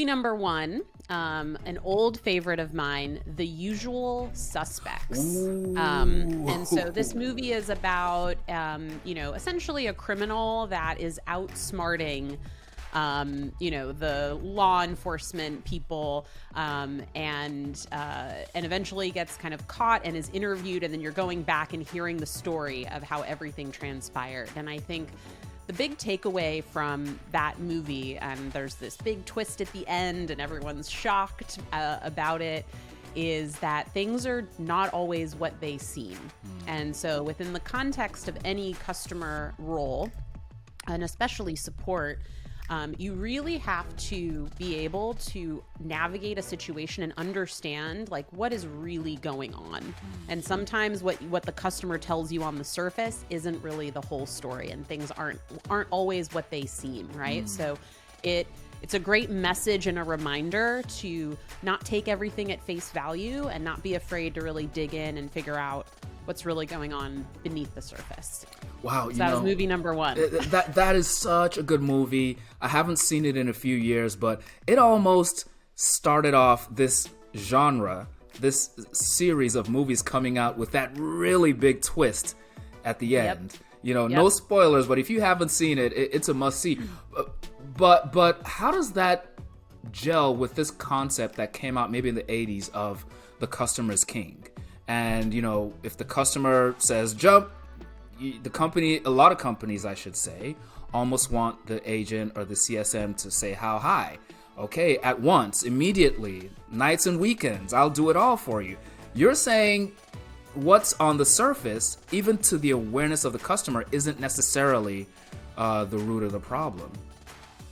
movie number one, an old favorite of mine, The Usual Suspects. And so this movie is about, essentially a criminal that is outsmarting the law enforcement people, and eventually gets kind of caught and is interviewed, and then you're going back and hearing the story of how everything transpired. And I think the big takeaway from that movie, and there's this big twist at the end and everyone's shocked about it, is that things are not always what they seem. And so within the context of any customer role, and especially support, you really have to be able to navigate a situation and understand like what is really going on. And sometimes what the customer tells you on the surface isn't really the whole story, and things aren't always what they seem, right? So it's a great message and a reminder to not take everything at face value and not be afraid to really dig in and figure out what's really going on beneath the surface. Wow, so that was movie number one. That is such a good movie. I haven't seen it in a few years, but it almost started off this genre, this series of movies coming out with that really big twist at the end. No spoilers, but if you haven't seen it, it's a must-see. But how does that gel with this concept that came out maybe in the 80s of the customer's king? And, if the customer says jump, a lot of companies, I should say, almost want the agent or the CSM to say how high. Okay, at once, immediately, nights and weekends, I'll do it all for you. You're saying what's on the surface, even to the awareness of the customer, isn't necessarily the root of the problem.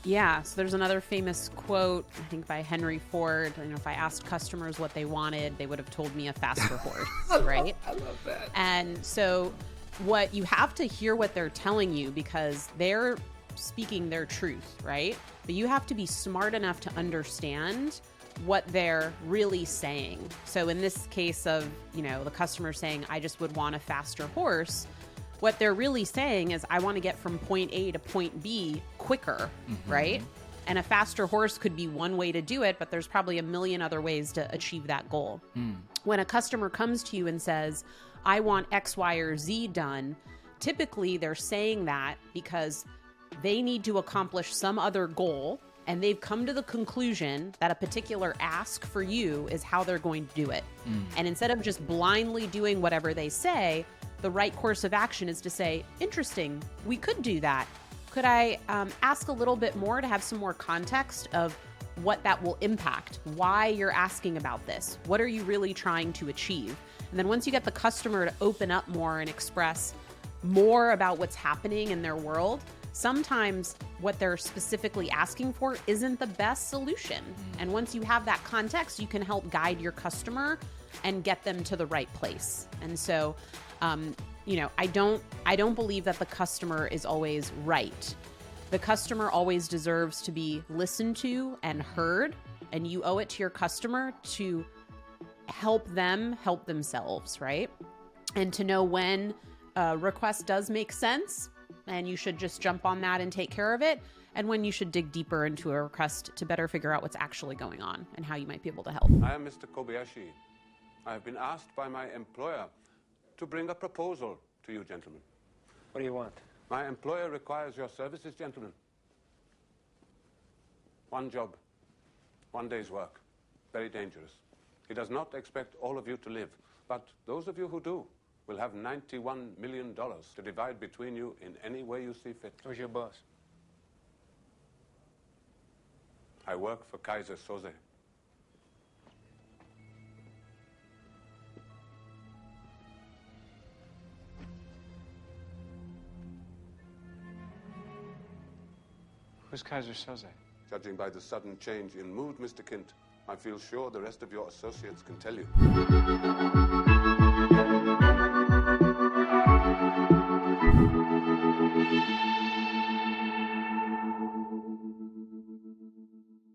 Yeah, so there's another famous quote, I think by Henry Ford. If I asked customers what they wanted, they would have told me a faster horse, right? I love that. And so what you have to hear what they're telling you, because they're speaking their truth, right? But you have to be smart enough to understand what they're really saying. So in this case of, the customer saying, I just would want a faster horse, what they're really saying is, I want to get from point A to point B quicker, right? And a faster horse could be one way to do it, but there's probably a million other ways to achieve that goal. When a customer comes to you and says, I want X, Y, or Z done, typically they're saying that because they need to accomplish some other goal, and they've come to the conclusion that a particular ask for you is how they're going to do it. And instead of just blindly doing whatever they say, the right course of action is to say, interesting, we could do that. Could I ask a little bit more to have some more context of what that will impact, why you're asking about this, what are you really trying to achieve? And then once you get the customer to open up more and express more about what's happening in their world, sometimes what they're specifically asking for isn't the best solution. And once you have that context, you can help guide your customer and get them to the right place. And so, I don't believe that the customer is always right. The customer always deserves to be listened to and heard, and you owe it to your customer to help them help themselves, right? And to know when a request does make sense, and you should just jump on that and take care of it, and when you should dig deeper into a request to better figure out what's actually going on and how you might be able to help. I am Mr. Kobayashi. I have been asked by my employer to bring a proposal to you, gentlemen. What do you want? My employer requires your services, gentlemen. One job, 1 day's work. Very dangerous. He does not expect all of you to live, but those of you who do will have $91 million to divide between you in any way you see fit. Who's your boss? I work for Kaiser Soze. Who's Kaiser Soze? Judging by the sudden change in mood, Mr. Kint, I feel sure the rest of your associates can tell you.